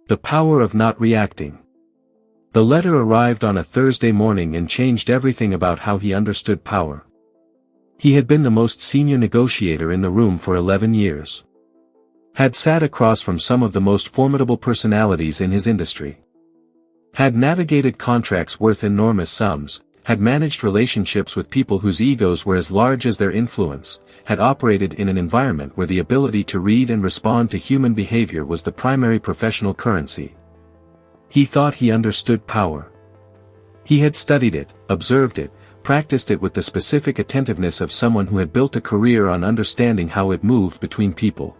The power of not reacting. The letter arrived on a Thursday morning and changed everything about how he understood power. He had been the most senior negotiator in the room for 11 years. Had sat across from some of the most formidable personalities in his industry. Had navigated contracts worth enormous sums, had managed relationships with people whose egos were as large as their influence, had operated in an environment where the ability to read and respond to human behavior was the primary professional currency. He thought he understood power. He had studied it, observed it, practiced it with the specific attentiveness of someone who had built a career on understanding how it moved between people.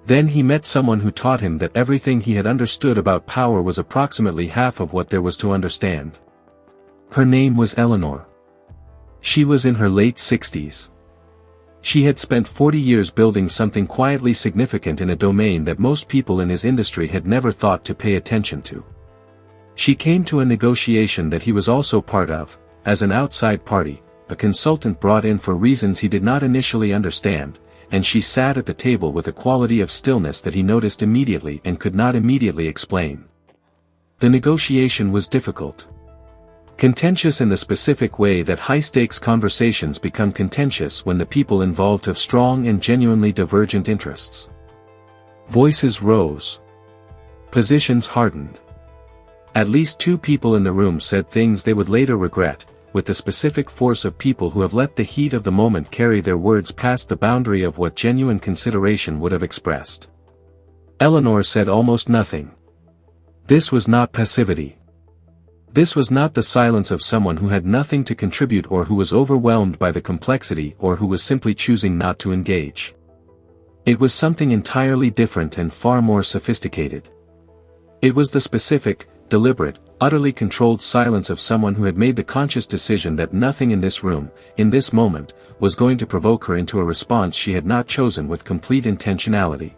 Then he met someone who taught him that everything he had understood about power was approximately half of what there was to understand. Her name was Eleanor. She was in her late 60s. She had spent 40 years building something quietly significant in a domain that most people in his industry had never thought to pay attention to. She came to a negotiation that he was also part of, as an outside party, a consultant brought in for reasons he did not initially understand, and she sat at the table with a quality of stillness that he noticed immediately and could not immediately explain. The negotiation was difficult. Contentious in the specific way that high-stakes conversations become contentious when the people involved have strong and genuinely divergent interests. Voices rose. Positions hardened. At least 2 people in the room said things they would later regret, with the specific force of people who have let the heat of the moment carry their words past the boundary of what genuine consideration would have expressed. Eleanor said almost nothing. This was not passivity. This was not the silence of someone who had nothing to contribute or who was overwhelmed by the complexity or who was simply choosing not to engage. It was something entirely different and far more sophisticated. It was the specific, deliberate, utterly controlled silence of someone who had made the conscious decision that nothing in this room, in this moment, was going to provoke her into a response she had not chosen with complete intentionality.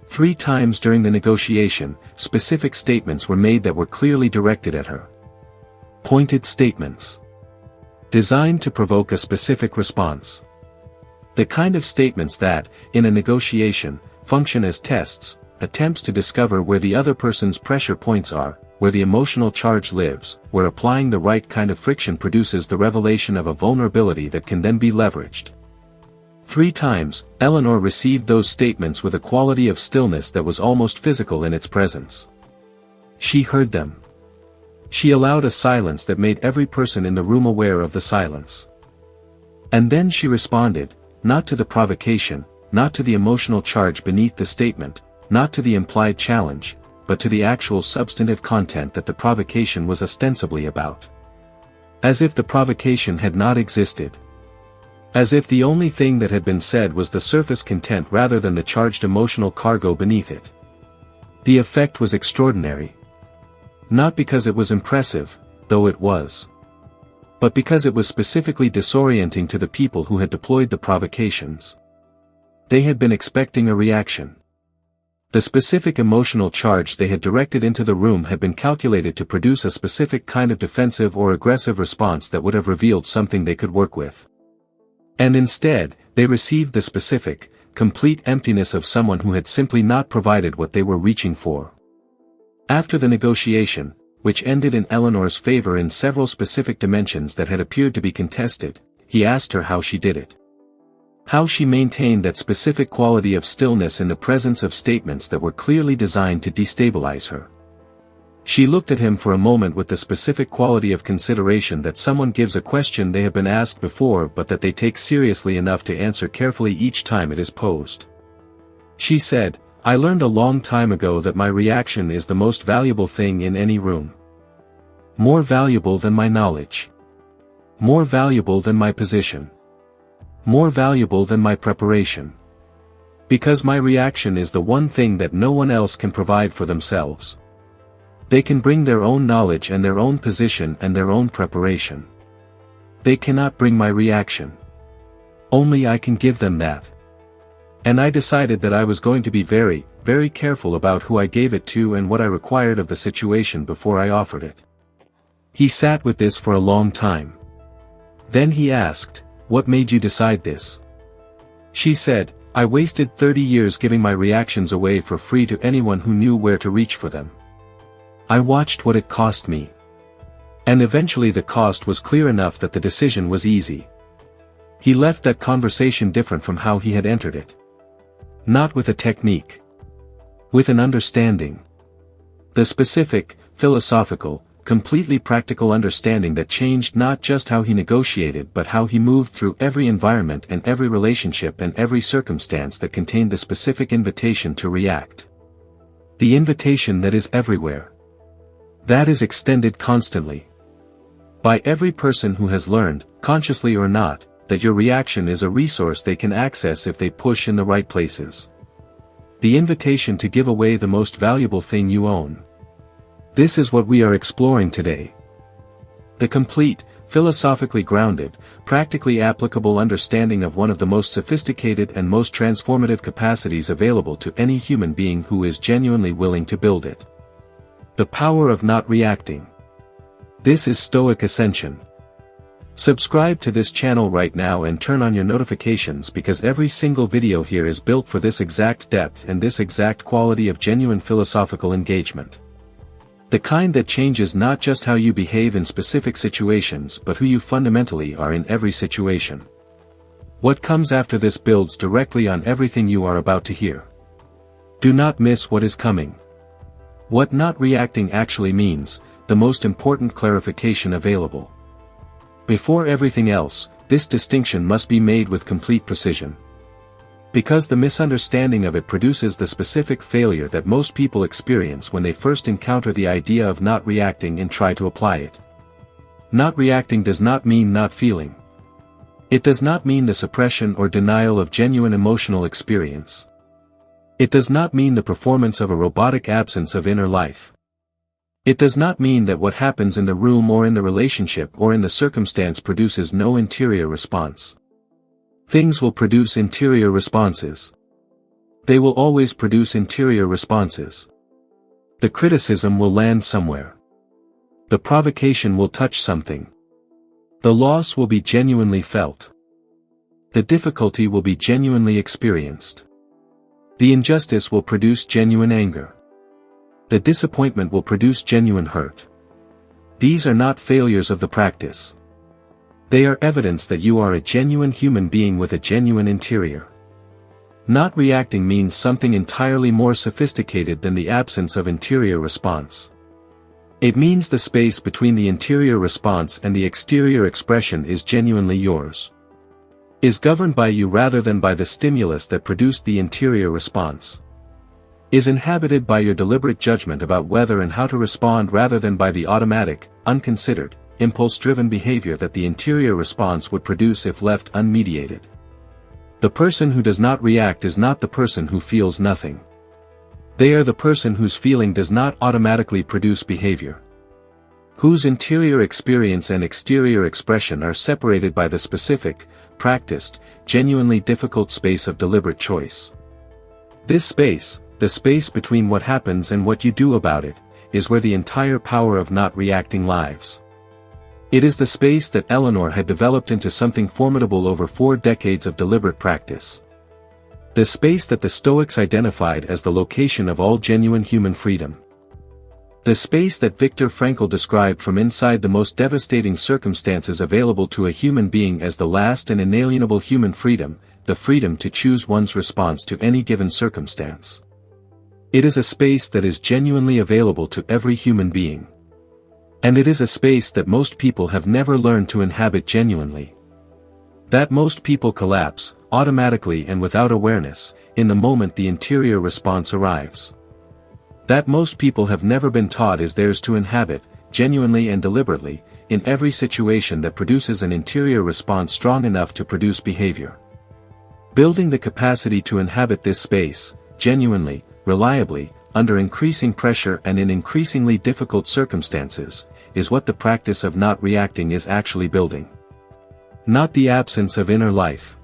3 times during the negotiation, specific statements were made that were clearly directed at her. Pointed statements. Designed to provoke a specific response. The kind of statements that, in a negotiation, function as tests, attempts to discover where the other person's pressure points are, where the emotional charge lives, where applying the right kind of friction produces the revelation of a vulnerability that can then be leveraged. 3 times, Eleanor received those statements with a quality of stillness that was almost physical in its presence. She heard them. She allowed a silence that made every person in the room aware of the silence. And then she responded, not to the provocation, not to the emotional charge beneath the statement, not to the implied challenge, but to the actual substantive content that the provocation was ostensibly about. As if the provocation had not existed. As if the only thing that had been said was the surface content rather than the charged emotional cargo beneath it. The effect was extraordinary. Not because it was impressive, though it was. But because it was specifically disorienting to the people who had deployed the provocations. They had been expecting a reaction. The specific emotional charge they had directed into the room had been calculated to produce a specific kind of defensive or aggressive response that would have revealed something they could work with. And instead, they received the specific, complete emptiness of someone who had simply not provided what they were reaching for. After the negotiation, which ended in Eleanor's favor in several specific dimensions that had appeared to be contested, he asked her how she did it. How she maintained that specific quality of stillness in the presence of statements that were clearly designed to destabilize her. She looked at him for a moment with the specific quality of consideration that someone gives a question they have been asked before but that they take seriously enough to answer carefully each time it is posed. She said, "I learned a long time ago that my reaction is the most valuable thing in any room. More valuable than my knowledge. More valuable than my position. More valuable than my preparation. Because my reaction is the one thing that no one else can provide for themselves. They can bring their own knowledge and their own position and their own preparation. They cannot bring my reaction. Only I can give them that. And I decided that I was going to be very, very careful about who I gave it to and what I required of the situation before I offered it." He sat with this for a long time. Then he asked, "What made you decide this?" She said, I wasted 30 years giving my reactions away for free to anyone who knew where to reach for them. I watched what it cost me. And eventually the cost was clear enough that the decision was easy. He left that conversation different from how he had entered it. Not with a technique. With an understanding. The specific, philosophical, completely practical understanding that changed not just how he negotiated but how he moved through every environment and every relationship and every circumstance that contained the specific invitation to react. The invitation that is everywhere. That is extended constantly. By every person who has learned, consciously or not, that your reaction is a resource they can access if they push in the right places. The invitation to give away the most valuable thing you own. This is what we are exploring today. The complete, philosophically grounded, practically applicable understanding of one of the most sophisticated and most transformative capacities available to any human being who is genuinely willing to build it. The power of not reacting. This is Stoic Ascension. Subscribe to this channel right now and turn on your notifications because every single video here is built for this exact depth and this exact quality of genuine philosophical engagement. The kind that changes not just how you behave in specific situations but who you fundamentally are in every situation. What comes after this builds directly on everything you are about to hear. Do not miss what is coming. What not reacting actually means, the most important clarification available. Before everything else, this distinction must be made with complete precision. Because the misunderstanding of it produces the specific failure that most people experience when they first encounter the idea of not reacting and try to apply it. Not reacting does not mean not feeling. It does not mean the suppression or denial of genuine emotional experience. It does not mean the performance of a robotic absence of inner life. It does not mean that what happens in the room or in the relationship or in the circumstance produces no interior response. Things will produce interior responses. They will always produce interior responses. The criticism will land somewhere. The provocation will touch something. The loss will be genuinely felt. The difficulty will be genuinely experienced. The injustice will produce genuine anger. The disappointment will produce genuine hurt. These are not failures of the practice. They are evidence that you are a genuine human being with a genuine interior. Not reacting means something entirely more sophisticated than the absence of interior response. It means the space between the interior response and the exterior expression is genuinely yours. Is governed by you rather than by the stimulus that produced the interior response. Is inhabited by your deliberate judgment about whether and how to respond rather than by the automatic, unconsidered, impulse-driven behavior that the interior response would produce if left unmediated. The person who does not react is not the person who feels nothing. They are the person whose feeling does not automatically produce behavior. Whose interior experience and exterior expression are separated by the specific, practiced, genuinely difficult space of deliberate choice. This space, the space between what happens and what you do about it, is where the entire power of not reacting lies. It is the space that Eleanor had developed into something formidable over 4 decades of deliberate practice. The space that the Stoics identified as the location of all genuine human freedom. The space that Viktor Frankl described from inside the most devastating circumstances available to a human being as the last and inalienable human freedom, the freedom to choose one's response to any given circumstance. It is a space that is genuinely available to every human being. And it is a space that most people have never learned to inhabit genuinely. That most people collapse, automatically and without awareness, in the moment the interior response arrives. That most people have never been taught is theirs to inhabit, genuinely and deliberately, in every situation that produces an interior response strong enough to produce behavior. Building the capacity to inhabit this space, genuinely, reliably, under increasing pressure and in increasingly difficult circumstances, is what the practice of not reacting is actually building. Not the absence of inner life.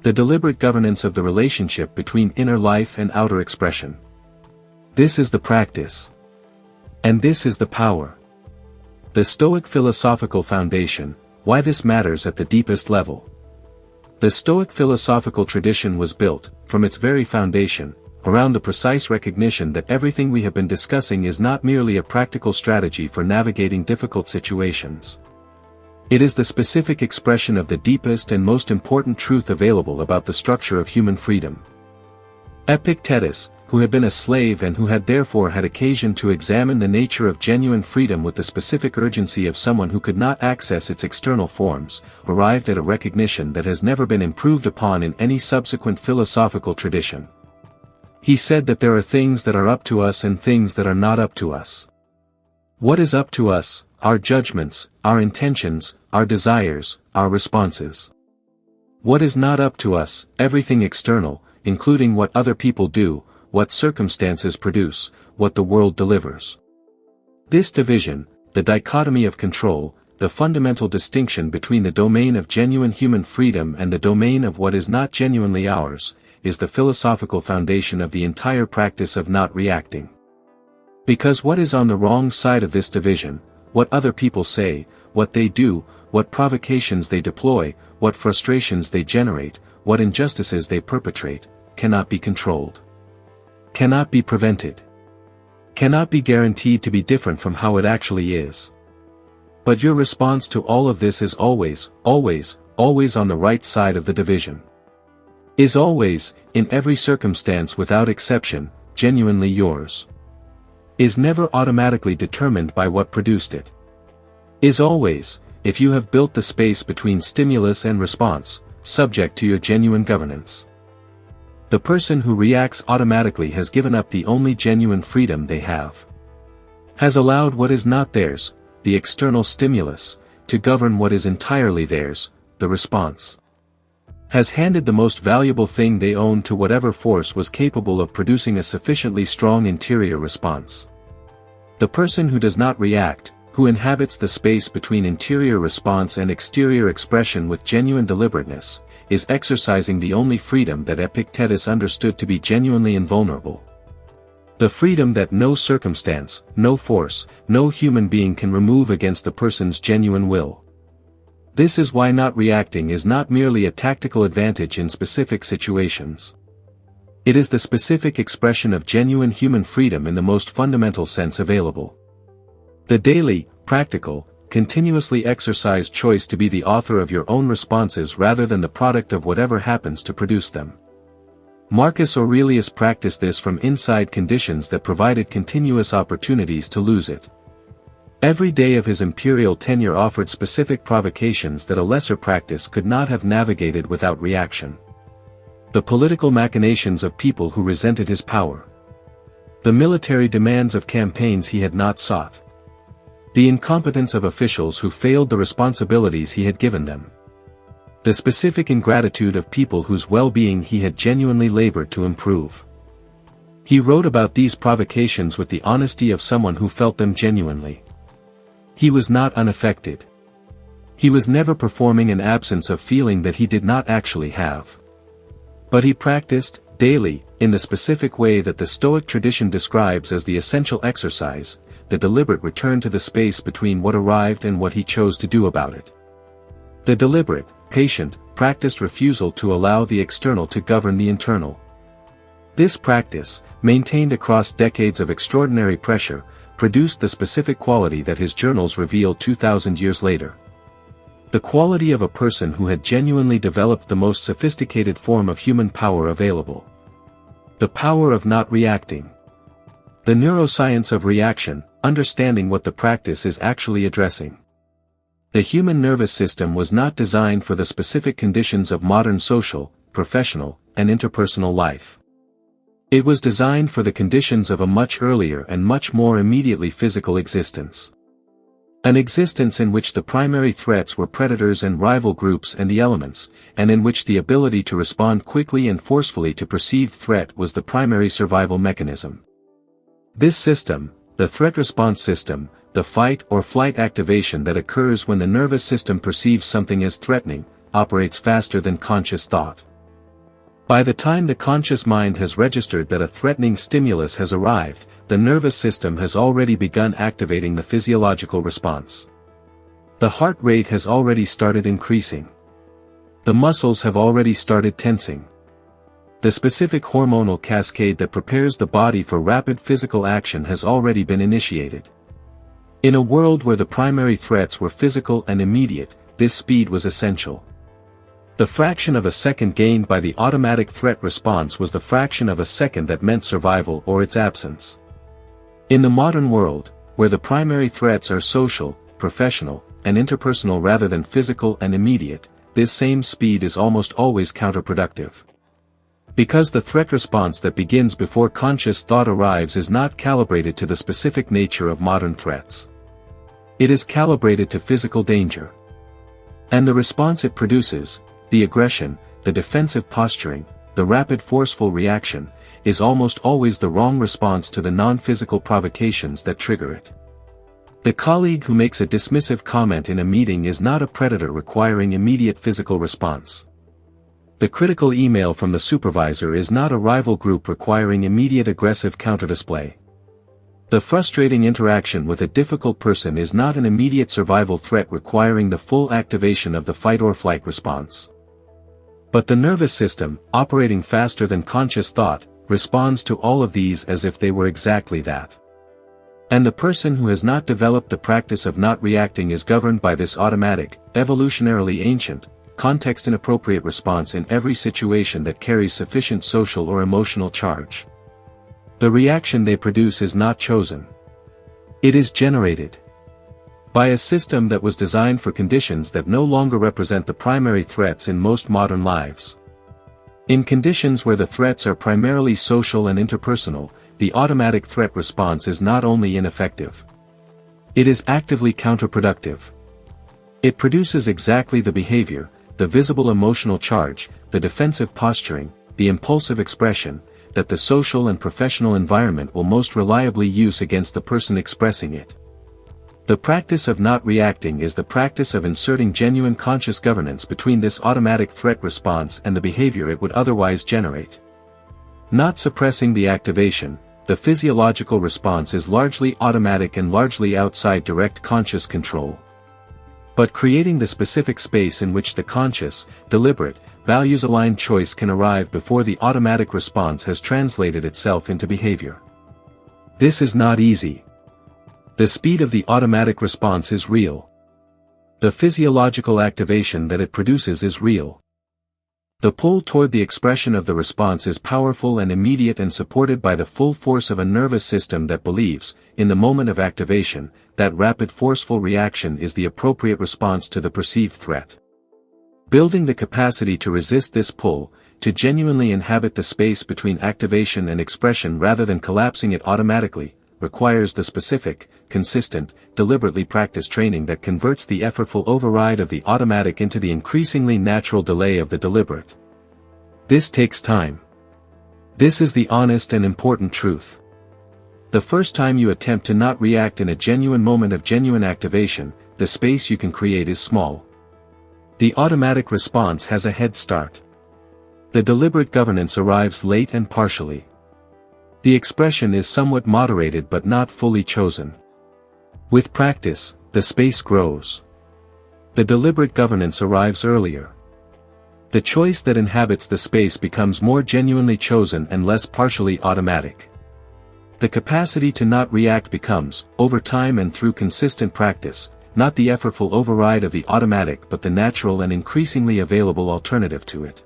The deliberate governance of the relationship between inner life and outer expression. This is the practice. And this is the power. The Stoic philosophical foundation, why this matters at the deepest level. The Stoic philosophical tradition was built, from its very foundation, around the precise recognition that everything we have been discussing is not merely a practical strategy for navigating difficult situations. It is the specific expression of the deepest and most important truth available about the structure of human freedom. Epictetus, who had been a slave and who had therefore had occasion to examine the nature of genuine freedom with the specific urgency of someone who could not access its external forms, arrived at a recognition that has never been improved upon in any subsequent philosophical tradition. He said that there are things that are up to us and things that are not up to us. What is up to us? Our judgments, our intentions, our desires, our responses. What is not up to us? Everything external, including what other people do, what circumstances produce, what the world delivers. This division, the dichotomy of control, the fundamental distinction between the domain of genuine human freedom and the domain of what is not genuinely ours, is the philosophical foundation of the entire practice of not reacting. Because what is on the wrong side of this division, what other people say, what they do, what provocations they deploy, what frustrations they generate, what injustices they perpetrate, cannot be controlled. Cannot be prevented. Cannot be guaranteed to be different from how it actually is. But your response to all of this is always, always, always on the right side of the division. Is always, in every circumstance without exception, genuinely yours. Is never automatically determined by what produced it. Is always, if you have built the space between stimulus and response, subject to your genuine governance. The person who reacts automatically has given up the only genuine freedom they have. Has allowed what is not theirs, the external stimulus, to govern what is entirely theirs, the response. Has handed the most valuable thing they own to whatever force was capable of producing a sufficiently strong interior response. The person who does not react, who inhabits the space between interior response and exterior expression with genuine deliberateness, is exercising the only freedom that Epictetus understood to be genuinely invulnerable. The freedom that no circumstance, no force, no human being can remove against the person's genuine will. This is why not reacting is not merely a tactical advantage in specific situations. It is the specific expression of genuine human freedom in the most fundamental sense available. The daily, practical, continuously exercised choice to be the author of your own responses rather than the product of whatever happens to produce them. Marcus Aurelius practiced this from inside conditions that provided continuous opportunities to lose it. Every day of his imperial tenure offered specific provocations that a lesser practice could not have navigated without reaction. The political machinations of people who resented his power. The military demands of campaigns he had not sought. The incompetence of officials who failed the responsibilities he had given them. The specific ingratitude of people whose well-being he had genuinely labored to improve. He wrote about these provocations with the honesty of someone who felt them genuinely. He was not unaffected. He was never performing an absence of feeling that he did not actually have. But he practiced, daily, in the specific way that the Stoic tradition describes as the essential exercise, the deliberate return to the space between what arrived and what he chose to do about it. The deliberate, patient, practiced refusal to allow the external to govern the internal. This practice, maintained across decades of extraordinary pressure, produced the specific quality that his journals reveal 2,000 years later. The quality of a person who had genuinely developed the most sophisticated form of human power available. The power of not reacting. The neuroscience of reaction, understanding what the practice is actually addressing. The human nervous system was not designed for the specific conditions of modern social, professional, and interpersonal life. It was designed for the conditions of a much earlier and much more immediately physical existence. An existence in which the primary threats were predators and rival groups and the elements, and in which the ability to respond quickly and forcefully to perceived threat was the primary survival mechanism. This system, the threat response system, the fight or flight activation that occurs when the nervous system perceives something as threatening, operates faster than conscious thought. By the time the conscious mind has registered that a threatening stimulus has arrived, the nervous system has already begun activating the physiological response. The heart rate has already started increasing. The muscles have already started tensing. The specific hormonal cascade that prepares the body for rapid physical action has already been initiated. In a world where the primary threats were physical and immediate, this speed was essential. The fraction of a second gained by the automatic threat response was the fraction of a second that meant survival or its absence. In the modern world, where the primary threats are social, professional, and interpersonal rather than physical and immediate, this same speed is almost always counterproductive. Because the threat response that begins before conscious thought arrives is not calibrated to the specific nature of modern threats. It is calibrated to physical danger. And the response it produces, the aggression, the defensive posturing, the rapid forceful reaction, is almost always the wrong response to the non-physical provocations that trigger it. The colleague who makes a dismissive comment in a meeting is not a predator requiring immediate physical response. The critical email from the supervisor is not a rival group requiring immediate aggressive counterdisplay. The frustrating interaction with a difficult person is not an immediate survival threat requiring the full activation of the fight-or-flight response. But the nervous system, operating faster than conscious thought, responds to all of these as if they were exactly that. And the person who has not developed the practice of not reacting is governed by this automatic, evolutionarily ancient, context-inappropriate response in every situation that carries sufficient social or emotional charge. The reaction they produce is not chosen. It is generated by a system that was designed for conditions that no longer represent the primary threats in most modern lives. In conditions where the threats are primarily social and interpersonal, the automatic threat response is not only ineffective. It is actively counterproductive. It produces exactly the behavior, the visible emotional charge, the defensive posturing, the impulsive expression, that the social and professional environment will most reliably use against the person expressing it. The practice of not reacting is the practice of inserting genuine conscious governance between this automatic threat response and the behavior it would otherwise generate. Not suppressing the activation, the physiological response is largely automatic and largely outside direct conscious control. But creating the specific space in which the conscious, deliberate, values-aligned choice can arrive before the automatic response has translated itself into behavior. This is not easy. The speed of the automatic response is real. The physiological activation that it produces is real. The pull toward the expression of the response is powerful and immediate and supported by the full force of a nervous system that believes, in the moment of activation, that rapid forceful reaction is the appropriate response to the perceived threat. Building the capacity to resist this pull, to genuinely inhabit the space between activation and expression rather than collapsing it automatically, requires the specific, consistent, deliberately practiced training that converts the effortful override of the automatic into the increasingly natural delay of the deliberate. This takes time. This is the honest and important truth. The first time you attempt to not react in a genuine moment of genuine activation, the space you can create is small. The automatic response has a head start. The deliberate governance arrives late and partially. The expression is somewhat moderated but not fully chosen. With practice, the space grows. The deliberate governance arrives earlier. The choice that inhabits the space becomes more genuinely chosen and less partially automatic. The capacity to not react becomes, over time and through consistent practice, not the effortful override of the automatic but the natural and increasingly available alternative to it.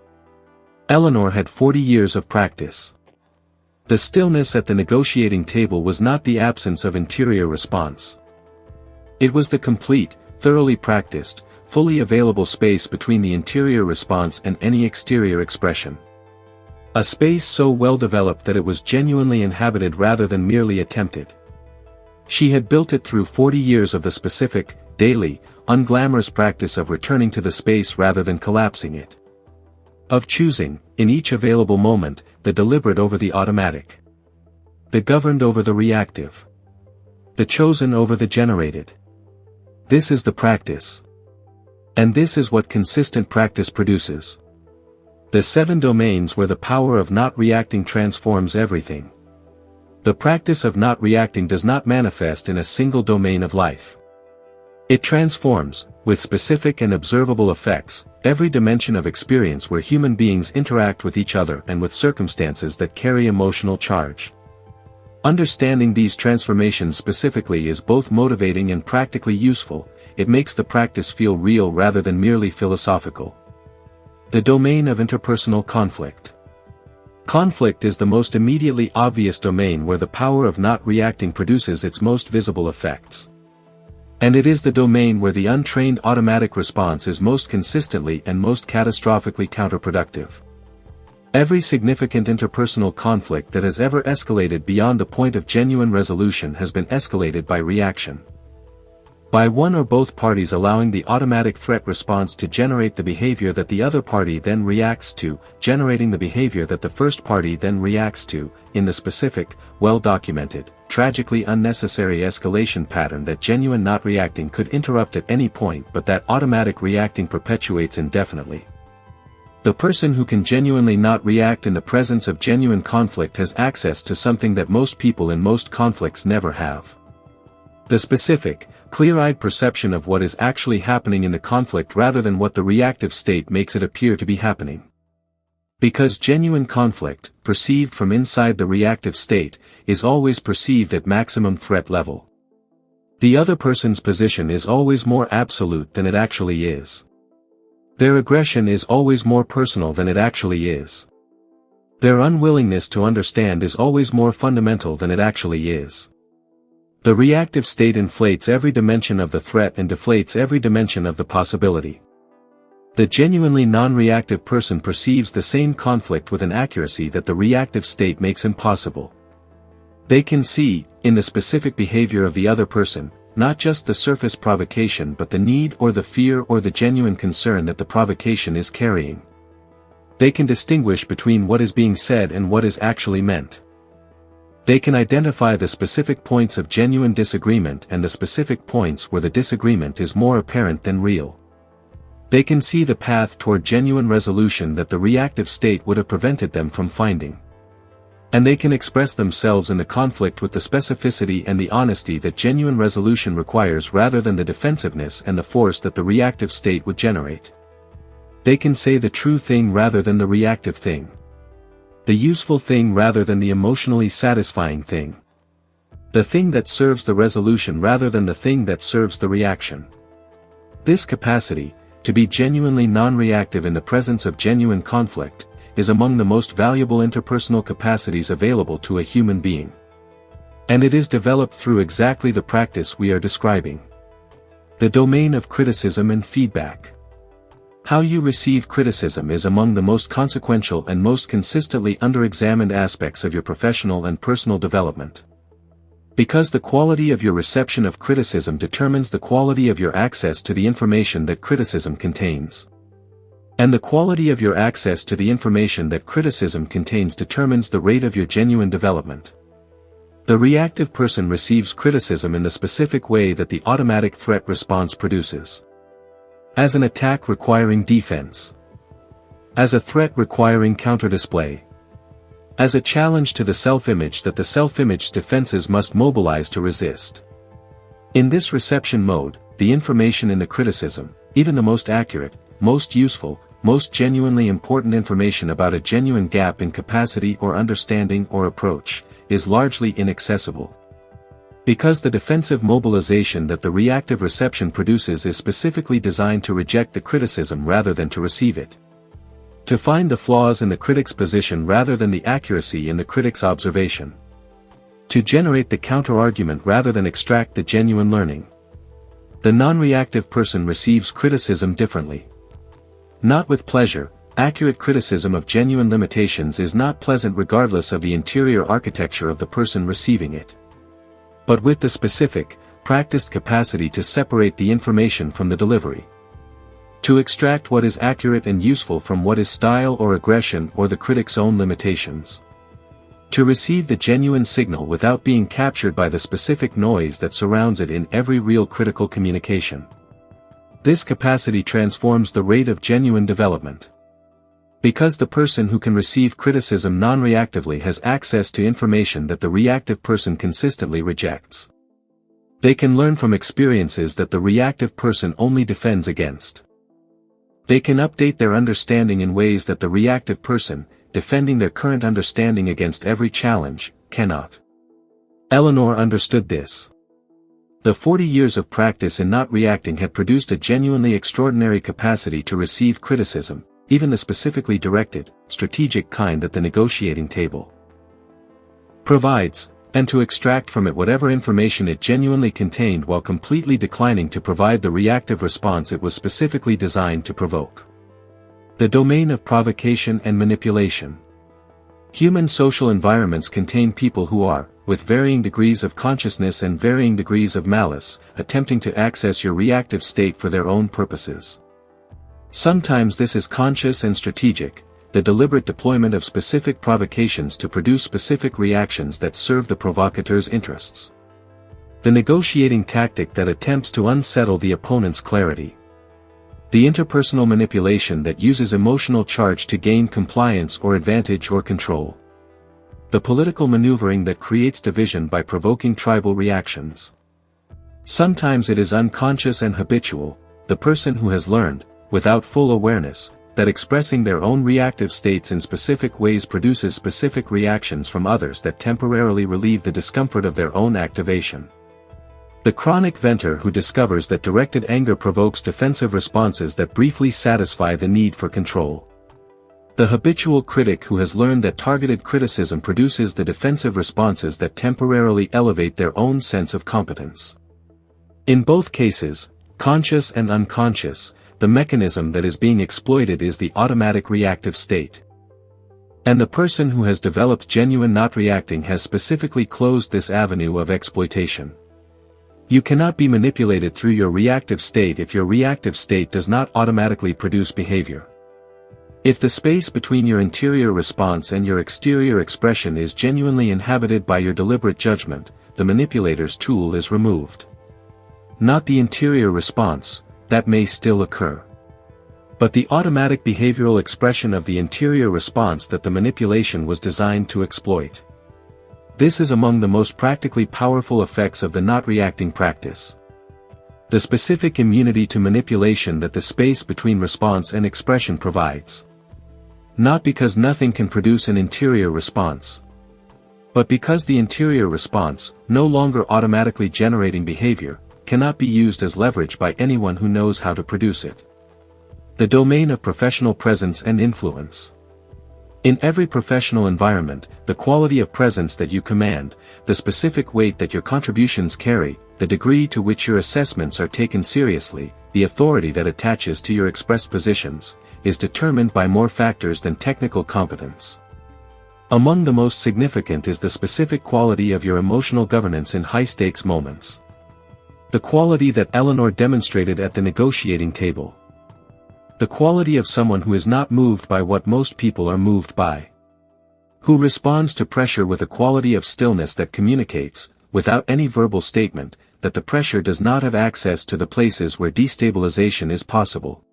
Eleanor had 40 years of practice. The stillness at the negotiating table was not the absence of interior response. It was the complete, thoroughly practiced, fully available space between the interior response and any exterior expression. A space so well developed that it was genuinely inhabited rather than merely attempted. She had built it through 40 years of the specific, daily, unglamorous practice of returning to the space rather than collapsing it. Of choosing, in each available moment, the deliberate over the automatic. The governed over the reactive. The chosen over the generated. This is the practice. And this is what consistent practice produces. The 7 domains where the power of not reacting transforms everything. The practice of not reacting does not manifest in a single domain of life. It transforms, with specific and observable effects, every dimension of experience where human beings interact with each other and with circumstances that carry emotional charge. Understanding these transformations specifically is both motivating and practically useful. It makes the practice feel real rather than merely philosophical. The domain of interpersonal conflict. Conflict is the most immediately obvious domain where the power of not reacting produces its most visible effects. And it is the domain where the untrained automatic response is most consistently and most catastrophically counterproductive. Every significant interpersonal conflict that has ever escalated beyond the point of genuine resolution has been escalated by reaction. By one or both parties allowing the automatic threat response to generate the behavior that the other party then reacts to, generating the behavior that the first party then reacts to, in the specific, well-documented, tragically unnecessary escalation pattern that genuine not reacting could interrupt at any point but that automatic reacting perpetuates indefinitely. The person who can genuinely not react in the presence of genuine conflict has access to something that most people in most conflicts never have. The specific, clear-eyed perception of what is actually happening in the conflict rather than what the reactive state makes it appear to be happening. Because genuine conflict, perceived from inside the reactive state, is always perceived at maximum threat level. The other person's position is always more absolute than it actually is. Their aggression is always more personal than it actually is. Their unwillingness to understand is always more fundamental than it actually is. The reactive state inflates every dimension of the threat and deflates every dimension of the possibility. The genuinely non-reactive person perceives the same conflict with an accuracy that the reactive state makes impossible. They can see, in the specific behavior of the other person, not just the surface provocation but the need or the fear or the genuine concern that the provocation is carrying. They can distinguish between what is being said and what is actually meant. They can identify the specific points of genuine disagreement and the specific points where the disagreement is more apparent than real. They can see the path toward genuine resolution that the reactive state would have prevented them from finding. And they can express themselves in the conflict with the specificity and the honesty that genuine resolution requires rather than the defensiveness and the force that the reactive state would generate. They can say the true thing rather than the reactive thing. The useful thing rather than the emotionally satisfying thing. The thing that serves the resolution rather than the thing that serves the reaction. This capacity, to be genuinely non-reactive in the presence of genuine conflict, is among the most valuable interpersonal capacities available to a human being. And it is developed through exactly the practice we are describing. The domain of criticism and feedback. How you receive criticism is among the most consequential and most consistently under-examined aspects of your professional and personal development. Because the quality of your reception of criticism determines the quality of your access to the information that criticism contains. And the quality of your access to the information that criticism contains determines the rate of your genuine development. The reactive person receives criticism in the specific way that the automatic threat response produces. As an attack requiring defense. As a threat requiring counter-display. As a challenge to the self-image that the self-image defenses must mobilize to resist. In this reception mode, the information in the criticism, even the most accurate, most useful, most genuinely important information about a genuine gap in capacity or understanding or approach, is largely inaccessible. Because the defensive mobilization that the reactive reception produces is specifically designed to reject the criticism rather than to receive it. To find the flaws in the critic's position rather than the accuracy in the critic's observation. To generate the counter-argument rather than extract the genuine learning. The non-reactive person receives criticism differently. Not with pleasure. Accurate criticism of genuine limitations is not pleasant regardless of the interior architecture of the person receiving it. But with the specific, practiced capacity to separate the information from the delivery. To extract what is accurate and useful from what is style or aggression or the critic's own limitations. To receive the genuine signal without being captured by the specific noise that surrounds it in every real critical communication. This capacity transforms the rate of genuine development. Because the person who can receive criticism non-reactively has access to information that the reactive person consistently rejects. They can learn from experiences that the reactive person only defends against. They can update their understanding in ways that the reactive person, defending their current understanding against every challenge, cannot. Eleanor understood this. The 40 years of practice in not reacting had produced a genuinely extraordinary capacity to receive criticism, even the specifically directed, strategic kind that the negotiating table provides, and to extract from it whatever information it genuinely contained while completely declining to provide the reactive response it was specifically designed to provoke. The domain of provocation and manipulation. Human social environments contain people who are, with varying degrees of consciousness and varying degrees of malice, attempting to access your reactive state for their own purposes. Sometimes this is conscious and strategic, the deliberate deployment of specific provocations to produce specific reactions that serve the provocateur's interests. The negotiating tactic that attempts to unsettle the opponent's clarity. The interpersonal manipulation that uses emotional charge to gain compliance or advantage or control. The political maneuvering that creates division by provoking tribal reactions. Sometimes it is unconscious and habitual, the person who has learned, without full awareness, that expressing their own reactive states in specific ways produces specific reactions from others that temporarily relieve the discomfort of their own activation. The chronic venter who discovers that directed anger provokes defensive responses that briefly satisfy the need for control. The habitual critic who has learned that targeted criticism produces the defensive responses that temporarily elevate their own sense of competence. In both cases, conscious and unconscious, the mechanism that is being exploited is the automatic reactive state. And the person who has developed genuine not reacting has specifically closed this avenue of exploitation. You cannot be manipulated through your reactive state if your reactive state does not automatically produce behavior. If the space between your interior response and your exterior expression is genuinely inhabited by your deliberate judgment, the manipulator's tool is removed. Not the interior response, that may still occur. But the automatic behavioral expression of the interior response that the manipulation was designed to exploit. This is among the most practically powerful effects of the not reacting practice. The specific immunity to manipulation that the space between response and expression provides. Not because nothing can produce an interior response, but because the interior response, no longer automatically generating behavior, cannot be used as leverage by anyone who knows how to produce it. The domain of professional presence and influence. In every professional environment, the quality of presence that you command, the specific weight that your contributions carry, the degree to which your assessments are taken seriously, the authority that attaches to your expressed positions, is determined by more factors than technical competence. Among the most significant is the specific quality of your emotional governance in high-stakes moments. The quality that Eleanor demonstrated at the negotiating table. The quality of someone who is not moved by what most people are moved by. Who responds to pressure with a quality of stillness that communicates, without any verbal statement, that the pressure does not have access to the places where destabilization is possible.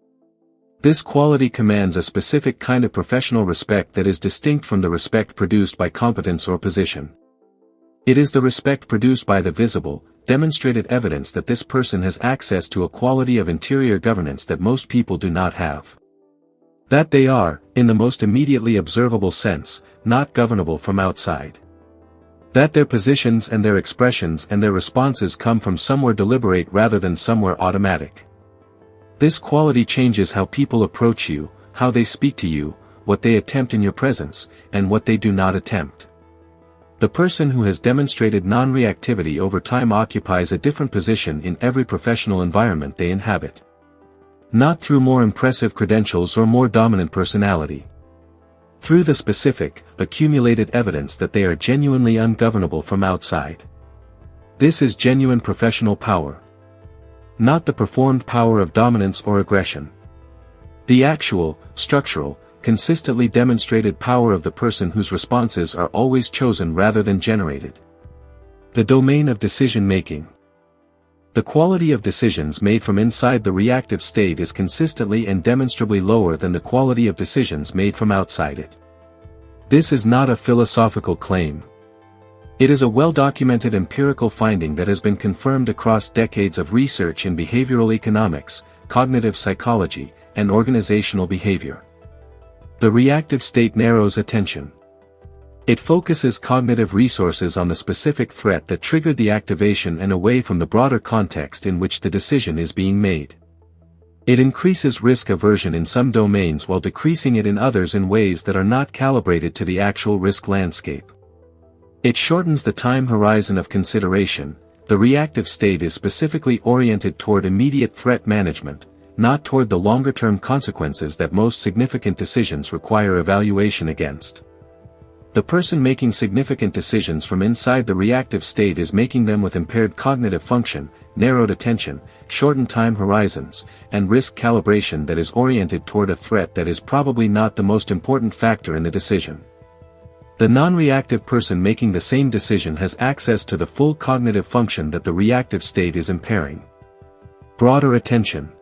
This quality commands a specific kind of professional respect that is distinct from the respect produced by competence or position. It is the respect produced by the visible, demonstrated evidence that this person has access to a quality of interior governance that most people do not have. That they are, in the most immediately observable sense, not governable from outside. That their positions and their expressions and their responses come from somewhere deliberate rather than somewhere automatic. This quality changes how people approach you, how they speak to you, what they attempt in your presence, and what they do not attempt. The person who has demonstrated non-reactivity over time occupies a different position in every professional environment they inhabit. Not through more impressive credentials or more dominant personality. Through the specific, accumulated evidence that they are genuinely ungovernable from outside. This is genuine professional power. Not the performed power of dominance or aggression. The actual, structural, consistently demonstrated power of the person whose responses are always chosen rather than generated. The domain of decision-making. The quality of decisions made from inside the reactive state is consistently and demonstrably lower than the quality of decisions made from outside it. This is not a philosophical claim. It is a well-documented empirical finding that has been confirmed across decades of research in behavioral economics, cognitive psychology, and organizational behavior. The reactive state narrows attention. It focuses cognitive resources on the specific threat that triggered the activation and away from the broader context in which the decision is being made. It increases risk aversion in some domains while decreasing it in others in ways that are not calibrated to the actual risk landscape. It shortens the time horizon of consideration. The reactive state is specifically oriented toward immediate threat management, not toward the longer-term consequences that most significant decisions require evaluation against. The person making significant decisions from inside the reactive state is making them with impaired cognitive function, narrowed attention, shortened time horizons, and risk calibration that is oriented toward a threat that is probably not the most important factor in the decision. The non-reactive person making the same decision has access to the full cognitive function that the reactive state is impairing. Broader attention.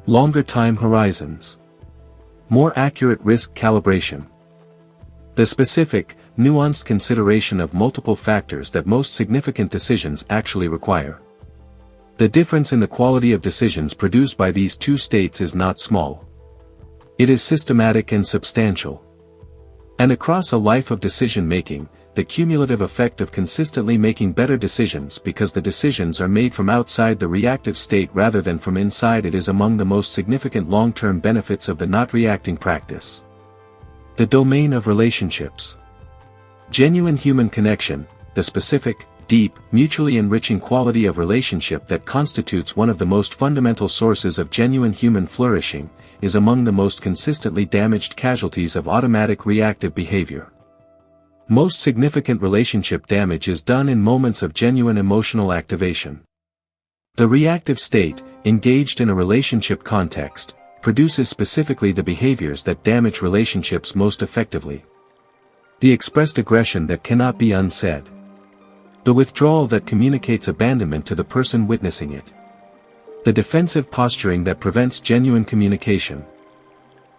Longer time horizons. More accurate risk calibration. The specific, nuanced consideration of multiple factors that most significant decisions actually require. The difference in the quality of decisions produced by these two states is not small. It is systematic and substantial. And across a life of decision-making, the cumulative effect of consistently making better decisions because the decisions are made from outside the reactive state rather than from inside it is among the most significant long-term benefits of the not reacting practice. The domain of relationships. Genuine human connection, the specific, deep, mutually enriching quality of relationship that constitutes one of the most fundamental sources of genuine human flourishing, is among the most consistently damaged casualties of automatic reactive behavior. Most significant relationship damage is done in moments of genuine emotional activation. The reactive state, engaged in a relationship context, produces specifically the behaviors that damage relationships most effectively. The expressed aggression that cannot be unsaid. The withdrawal that communicates abandonment to the person witnessing it. The defensive posturing that prevents genuine communication.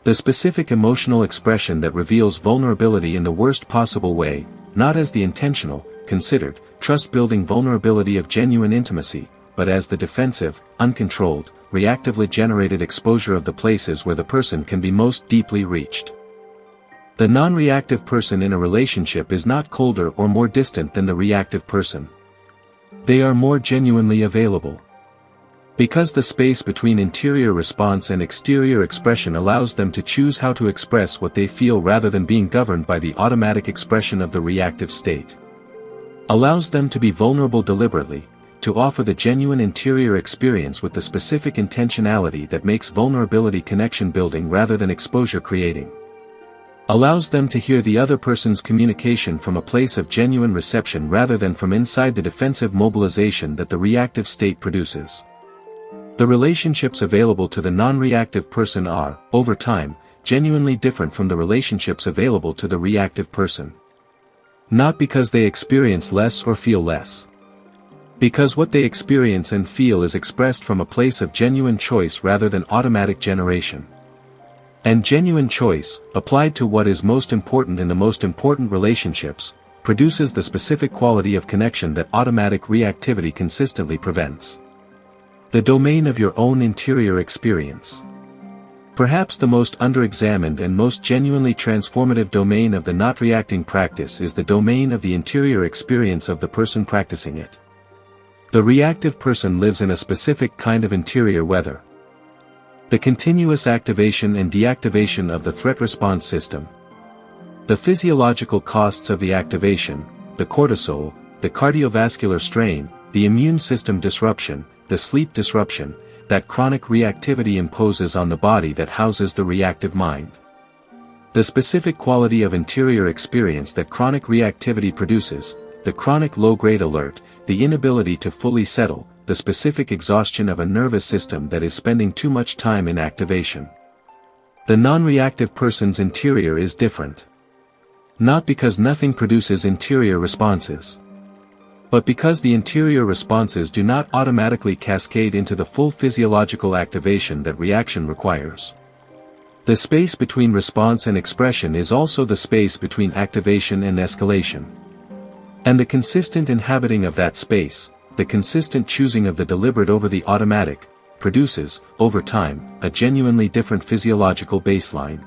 The specific emotional expression that reveals vulnerability in the worst possible way, not as the intentional, considered, trust-building vulnerability of genuine intimacy, but as the defensive, uncontrolled, reactively generated exposure of the places where the person can be most deeply reached. The non-reactive person in a relationship is not colder or more distant than the reactive person. They are more genuinely available. Because the space between interior response and exterior expression allows them to choose how to express what they feel rather than being governed by the automatic expression of the reactive state. Allows them to be vulnerable deliberately, to offer the genuine interior experience with the specific intentionality that makes vulnerability connection building rather than exposure creating. Allows them to hear the other person's communication from a place of genuine reception rather than from inside the defensive mobilization that the reactive state produces. The relationships available to the non-reactive person are, over time, genuinely different from the relationships available to the reactive person. Not because they experience less or feel less. Because what they experience and feel is expressed from a place of genuine choice rather than automatic generation. And genuine choice, applied to what is most important in the most important relationships, produces the specific quality of connection that automatic reactivity consistently prevents. The domain of your own interior experience. Perhaps the most underexamined and most genuinely transformative domain of the not reacting practice is the domain of the interior experience of the person practicing it. The reactive person lives in a specific kind of interior weather. The continuous activation and deactivation of the threat response system. The physiological costs of the activation, the cortisol, the cardiovascular strain, the immune system disruption, the sleep disruption, that chronic reactivity imposes on the body that houses the reactive mind. The specific quality of interior experience that chronic reactivity produces, the chronic low-grade alert, the inability to fully settle, the specific exhaustion of a nervous system that is spending too much time in activation. The non-reactive person's interior is different. Not because nothing produces interior responses, but because the interior responses do not automatically cascade into the full physiological activation that reaction requires. The space between response and expression is also the space between activation and escalation. And the consistent inhabiting of that space, the consistent choosing of the deliberate over the automatic, produces, over time, a genuinely different physiological baseline.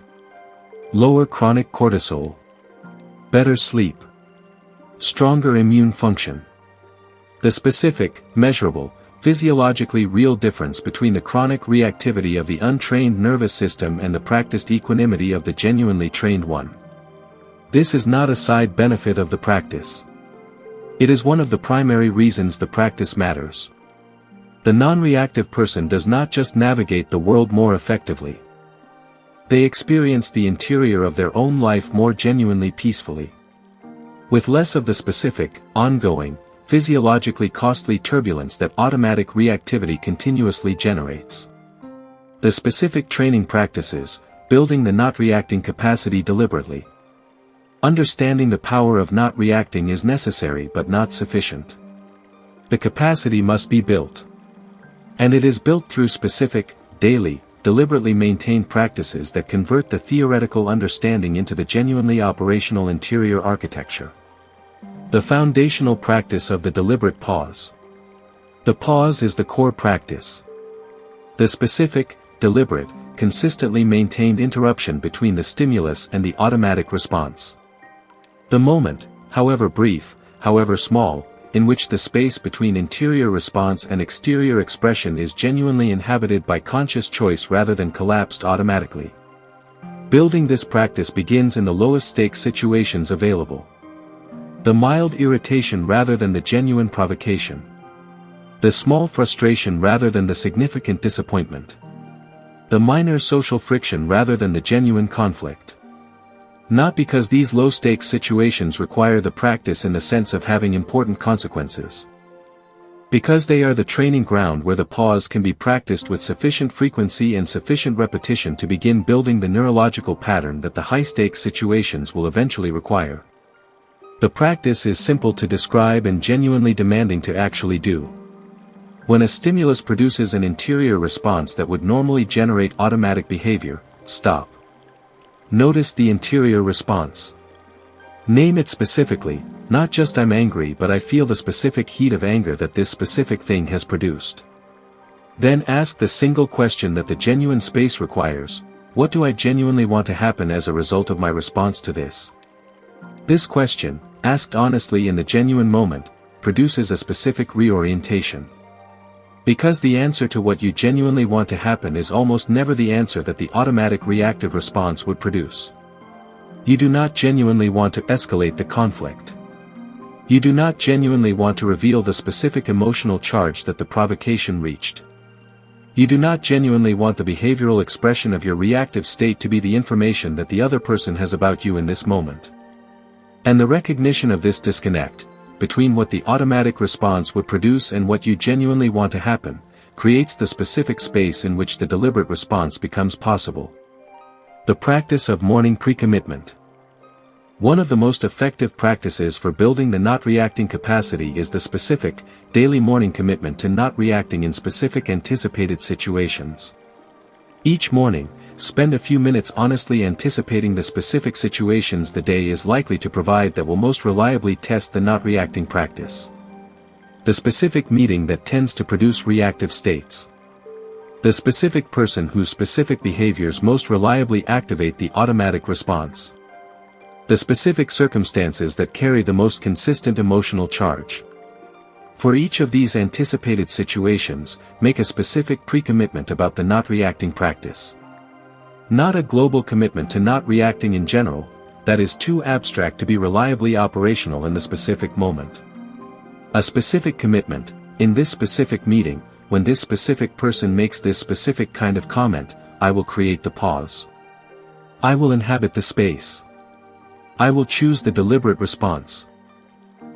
Lower chronic cortisol. Better sleep. Stronger immune function. The specific, measurable, physiologically real difference between the chronic reactivity of the untrained nervous system and the practiced equanimity of the genuinely trained one. This is not a side benefit of the practice. It is one of the primary reasons the practice matters. The non-reactive person does not just navigate the world more effectively. They experience the interior of their own life more genuinely peacefully. With less of the specific, ongoing, physiologically costly turbulence that automatic reactivity continuously generates. The specific training practices, building the not reacting capacity deliberately. Understanding the power of not reacting is necessary but not sufficient. The capacity must be built. And it is built through specific, daily, deliberately maintained practices that convert the theoretical understanding into the genuinely operational interior architecture. The foundational practice of the deliberate pause. The pause is the core practice. The specific, deliberate, consistently maintained interruption between the stimulus and the automatic response. The moment, however brief, however small, in which the space between interior response and exterior expression is genuinely inhabited by conscious choice rather than collapsed automatically. Building this practice begins in the lowest stakes situations available. The mild irritation rather than the genuine provocation. The small frustration rather than the significant disappointment. The minor social friction rather than the genuine conflict. Not because these low-stakes situations require the practice in the sense of having important consequences. Because they are the training ground where the pause can be practiced with sufficient frequency and sufficient repetition to begin building the neurological pattern that the high-stakes situations will eventually require. The practice is simple to describe and genuinely demanding to actually do. When a stimulus produces an interior response that would normally generate automatic behavior, stop. Notice the interior response. Name it specifically, not just I'm angry but I feel the specific heat of anger that this specific thing has produced. Then ask the single question that the genuine space requires: what do I genuinely want to happen as a result of my response to this? This question, asked honestly in the genuine moment, produces a specific reorientation. Because the answer to what you genuinely want to happen is almost never the answer that the automatic reactive response would produce. You do not genuinely want to escalate the conflict. You do not genuinely want to reveal the specific emotional charge that the provocation reached. You do not genuinely want the behavioral expression of your reactive state to be the information that the other person has about you in this moment. And the recognition of this disconnect, between what the automatic response would produce and what you genuinely want to happen, creates the specific space in which the deliberate response becomes possible. The practice of morning pre-commitment. One of the most effective practices for building the not reacting capacity is the specific, daily morning commitment to not reacting in specific anticipated situations. Each morning, spend a few minutes honestly anticipating the specific situations the day is likely to provide that will most reliably test the not reacting practice. The specific meeting that tends to produce reactive states. The specific person whose specific behaviors most reliably activate the automatic response. The specific circumstances that carry the most consistent emotional charge. For each of these anticipated situations, make a specific pre-commitment about the not reacting practice. Not a global commitment to not reacting in general, that is too abstract to be reliably operational in the specific moment. A specific commitment: in this specific meeting, when this specific person makes this specific kind of comment, I will create the pause. I will inhabit the space. I will choose the deliberate response.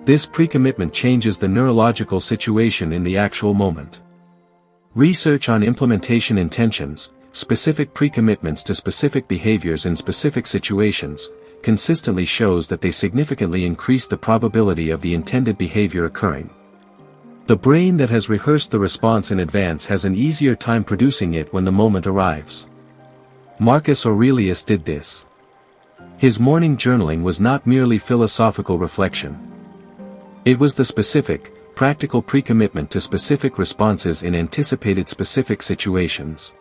This pre-commitment changes the neurological situation in the actual moment. Research on implementation intentions, specific pre-commitments to specific behaviors in specific situations, consistently shows that they significantly increase the probability of the intended behavior occurring. The brain that has rehearsed the response in advance has an easier time producing it when the moment arrives. Marcus Aurelius did this. His morning journaling was not merely philosophical reflection. It was the specific, practical pre-commitment to specific responses in anticipated specific situations.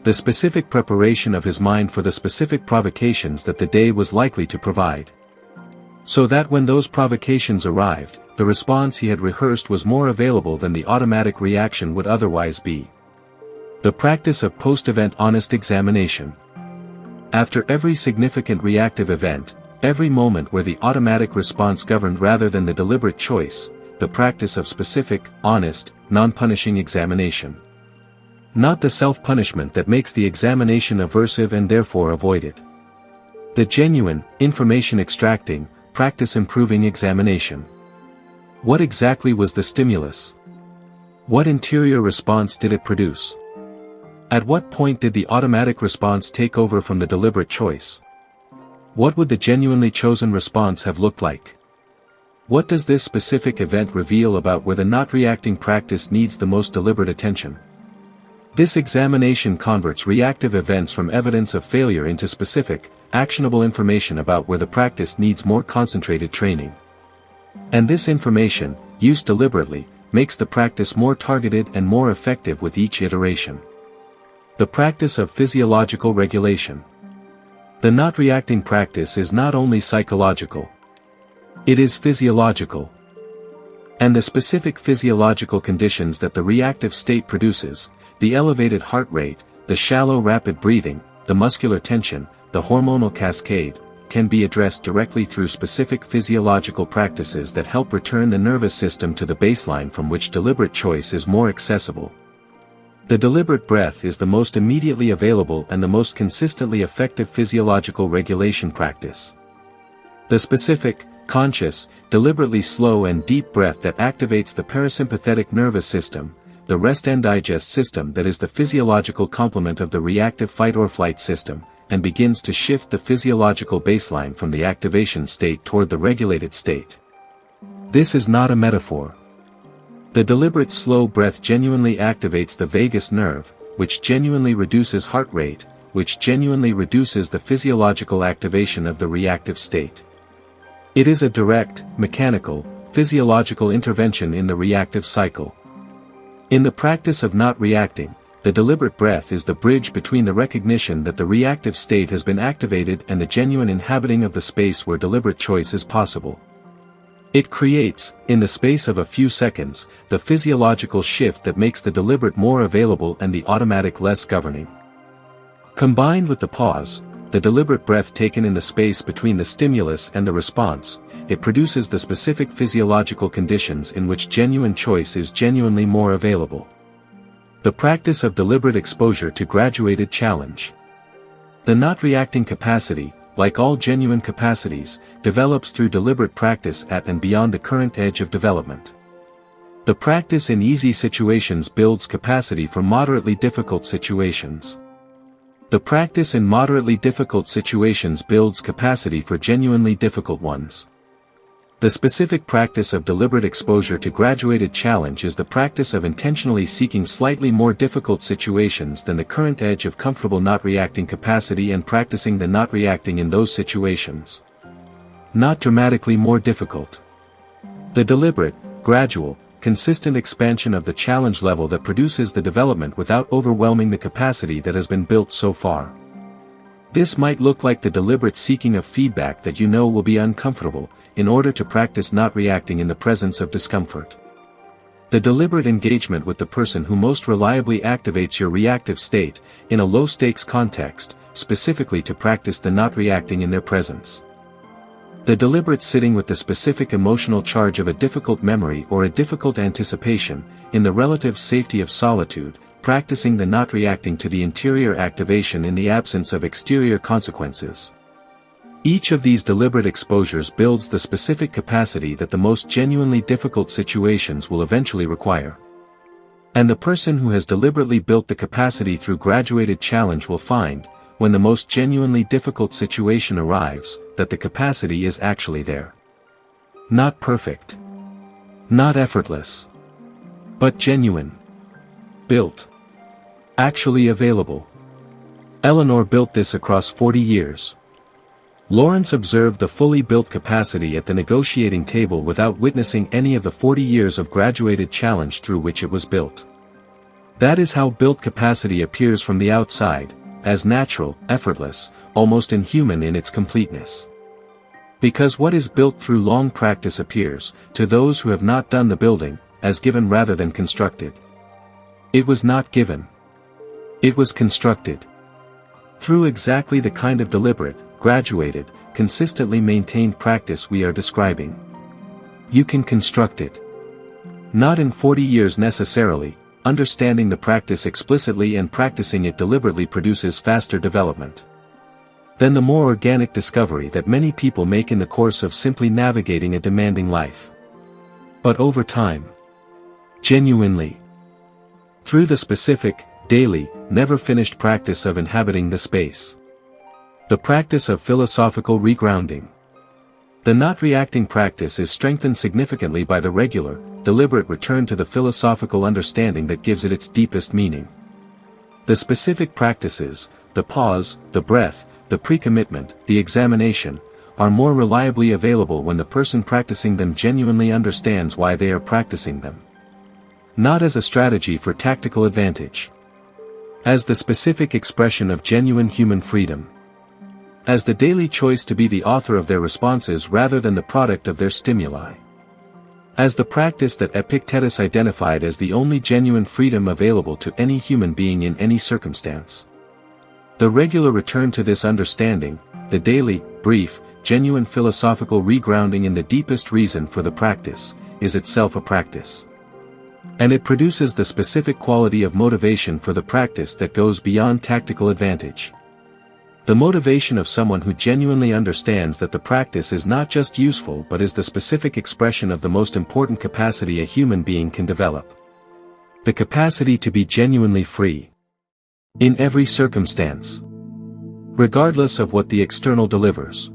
The specific preparation of his mind for the specific provocations that the day was likely to provide. So that when those provocations arrived, the response he had rehearsed was more available than the automatic reaction would otherwise be. The practice of post-event honest examination. After every significant reactive event, every moment where the automatic response governed rather than the deliberate choice, the practice of specific, honest, non-punishing examination. Not the self-punishment that makes the examination aversive and therefore avoided. The genuine, information-extracting, practice-improving examination. What exactly was the stimulus? What interior response did it produce? At what point did the automatic response take over from the deliberate choice? What would the genuinely chosen response have looked like? What does this specific event reveal about where the not reacting practice needs the most deliberate attention? This examination converts reactive events from evidence of failure into specific, actionable information about where the practice needs more concentrated training. And this information, used deliberately, makes the practice more targeted and more effective with each iteration. The practice of physiological regulation. The not reacting practice is not only psychological. It is physiological. And the specific physiological conditions that the reactive state produces, the elevated heart rate, the shallow rapid breathing, the muscular tension, the hormonal cascade, can be addressed directly through specific physiological practices that help return the nervous system to the baseline from which deliberate choice is more accessible. The deliberate breath is the most immediately available and the most consistently effective physiological regulation practice. The specific, conscious, deliberately slow and deep breath that activates the parasympathetic nervous system, the rest and digest system that is the physiological complement of the reactive fight-or-flight system, and begins to shift the physiological baseline from the activation state toward the regulated state. This is not a metaphor. The deliberate slow breath genuinely activates the vagus nerve, which genuinely reduces heart rate, which genuinely reduces the physiological activation of the reactive state. It is a direct, mechanical, physiological intervention in the reactive cycle. In the practice of not reacting, the deliberate breath is the bridge between the recognition that the reactive state has been activated and the genuine inhabiting of the space where deliberate choice is possible. It creates, in the space of a few seconds, the physiological shift that makes the deliberate more available and the automatic less governing. Combined with the pause, the deliberate breath taken in the space between the stimulus and the response, it produces the specific physiological conditions in which genuine choice is genuinely more available. The practice of deliberate exposure to graduated challenge. The not reacting capacity, like all genuine capacities, develops through deliberate practice at and beyond the current edge of development. The practice in easy situations builds capacity for moderately difficult situations. The practice in moderately difficult situations builds capacity for genuinely difficult ones. The specific practice of deliberate exposure to graduated challenge is the practice of intentionally seeking slightly more difficult situations than the current edge of comfortable not reacting capacity and practicing the not reacting in those situations. Not dramatically more difficult. The deliberate, gradual, consistent expansion of the challenge level that produces the development without overwhelming the capacity that has been built so far. This might look like the deliberate seeking of feedback that you know will be uncomfortable, in order to practice not reacting in the presence of discomfort. The deliberate engagement with the person who most reliably activates your reactive state, in a low-stakes context, specifically to practice the not reacting in their presence. The deliberate sitting with the specific emotional charge of a difficult memory or a difficult anticipation, in the relative safety of solitude, practicing the not reacting to the interior activation in the absence of exterior consequences. Each of these deliberate exposures builds the specific capacity that the most genuinely difficult situations will eventually require. And the person who has deliberately built the capacity through graduated challenge will find, when the most genuinely difficult situation arrives, that the capacity is actually there. Not perfect. Not effortless. But genuine. Built. Actually available. Eleanor built this across 40 years. Lawrence observed the fully built capacity at the negotiating table without witnessing any of the 40 years of graduated challenge through which it was built. That is how built capacity appears from the outside, as natural, effortless, almost inhuman in its completeness. Because what is built through long practice appears, to those who have not done the building, as given rather than constructed. It was not given. It was constructed. Through exactly the kind of deliberate, graduated, consistently maintained practice we are describing. You can construct it. Not in 40 years necessarily, understanding the practice explicitly and practicing it deliberately produces faster development than the more organic discovery that many people make in the course of simply navigating a demanding life. But over time, genuinely, through the specific, daily, never-finished practice of inhabiting the space. The practice of philosophical regrounding. The not-reacting practice is strengthened significantly by the regular, deliberate return to the philosophical understanding that gives it its deepest meaning. The specific practices, the pause, the breath, the pre-commitment, the examination, are more reliably available when the person practicing them genuinely understands why they are practicing them. Not as a strategy for tactical advantage. As the specific expression of genuine human freedom. As the daily choice to be the author of their responses rather than the product of their stimuli. As the practice that Epictetus identified as the only genuine freedom available to any human being in any circumstance. The regular return to this understanding, the daily, brief, genuine philosophical regrounding in the deepest reason for the practice, is itself a practice. And it produces the specific quality of motivation for the practice that goes beyond tactical advantage. The motivation of someone who genuinely understands that the practice is not just useful but is the specific expression of the most important capacity a human being can develop. The capacity to be genuinely free. In every circumstance. Regardless of what the external delivers.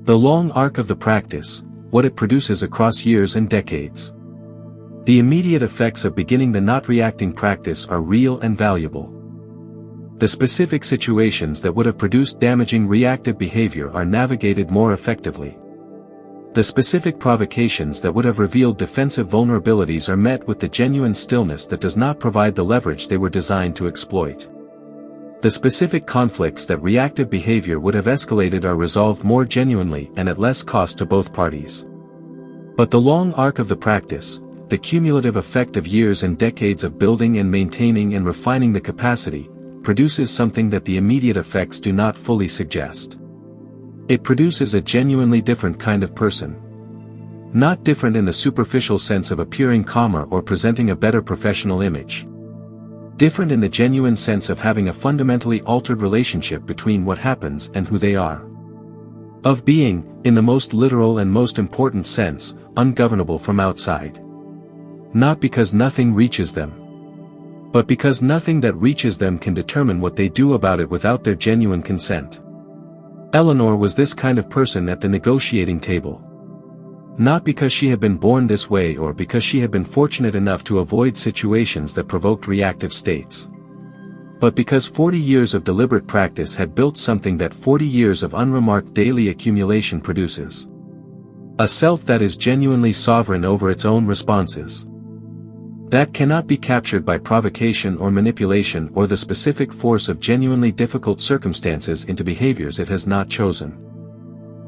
The long arc of the practice, what it produces across years and decades. The immediate effects of beginning the not-reacting practice are real and valuable. The specific situations that would have produced damaging reactive behavior are navigated more effectively. The specific provocations that would have revealed defensive vulnerabilities are met with the genuine stillness that does not provide the leverage they were designed to exploit. The specific conflicts that reactive behavior would have escalated are resolved more genuinely and at less cost to both parties. But the long arc of the practice, the cumulative effect of years and decades of building and maintaining and refining the capacity, produces something that the immediate effects do not fully suggest. It produces a genuinely different kind of person. Not different in the superficial sense of appearing calmer or presenting a better professional image. Different in the genuine sense of having a fundamentally altered relationship between what happens and who they are. Of being, in the most literal and most important sense, ungovernable from outside. Not because nothing reaches them. But because nothing that reaches them can determine what they do about it without their genuine consent. Eleanor was this kind of person at the negotiating table. Not because she had been born this way or because she had been fortunate enough to avoid situations that provoked reactive states. But because 40 years of deliberate practice had built something that 40 years of unremarked daily accumulation produces. A self that is genuinely sovereign over its own responses. That cannot be captured by provocation or manipulation or the specific force of genuinely difficult circumstances into behaviors it has not chosen.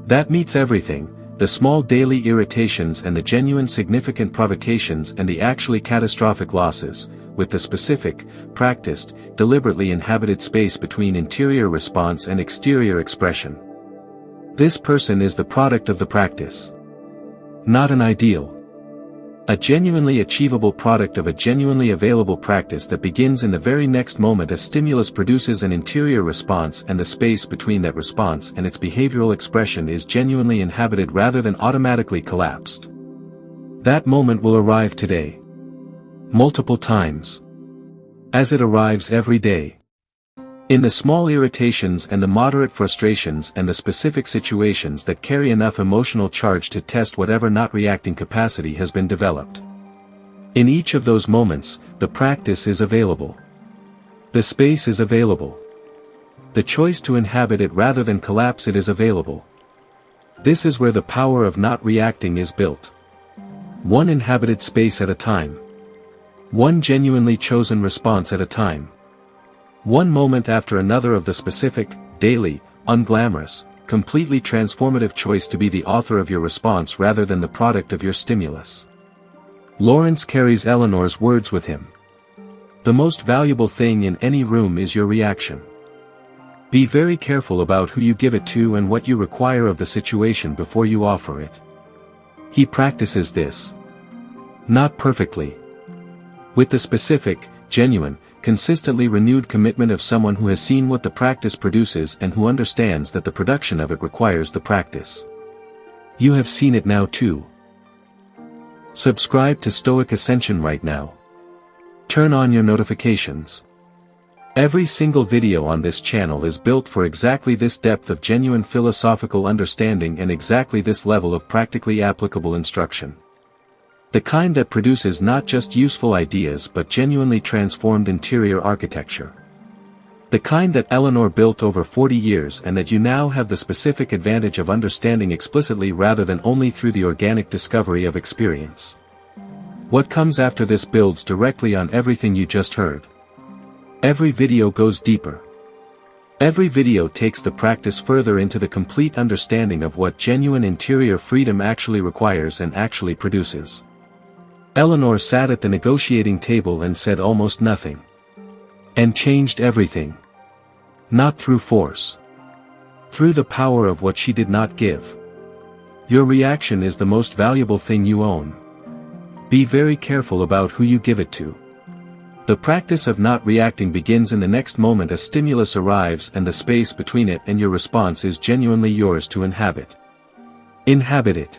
That meets everything, the small daily irritations and the genuine significant provocations and the actually catastrophic losses, with the specific, practiced, deliberately inhabited space between interior response and exterior expression. This person is the product of the practice. Not an ideal. A genuinely achievable product of a genuinely available practice that begins in the very next moment a stimulus produces an interior response and the space between that response and its behavioral expression is genuinely inhabited rather than automatically collapsed. That moment will arrive today. Multiple times. As it arrives every day. In the small irritations and the moderate frustrations and the specific situations that carry enough emotional charge to test whatever not reacting capacity has been developed. In each of those moments, the practice is available. The space is available. The choice to inhabit it rather than collapse it is available. This is where the power of not reacting is built. One inhabited space at a time. One genuinely chosen response at a time. One moment after another of the specific, daily, unglamorous, completely transformative choice to be the author of your response rather than the product of your stimulus. Lawrence carries Eleanor's words with him. The most valuable thing in any room is your reaction. Be very careful about who you give it to and what you require of the situation before you offer it. He practices this. Not perfectly. With the specific, genuine, consistently renewed commitment of someone who has seen what the practice produces and who understands that the production of it requires the practice. You have seen it now too. Subscribe to Stoic Ascension right now. Turn on your notifications. Every single video on this channel is built for exactly this depth of genuine philosophical understanding and exactly this level of practically applicable instruction. The kind that produces not just useful ideas but genuinely transformed interior architecture. The kind that Eleanor built over 40 years and that you now have the specific advantage of understanding explicitly rather than only through the organic discovery of experience. What comes after this builds directly on everything you just heard. Every video goes deeper. Every video takes the practice further into the complete understanding of what genuine interior freedom actually requires and actually produces. Eleanor sat at the negotiating table and said almost nothing. And changed everything. Not through force. Through the power of what she did not give. Your reaction is the most valuable thing you own. Be very careful about who you give it to. The practice of not reacting begins in the next moment a stimulus arrives and the space between it and your response is genuinely yours to inhabit. Inhabit it.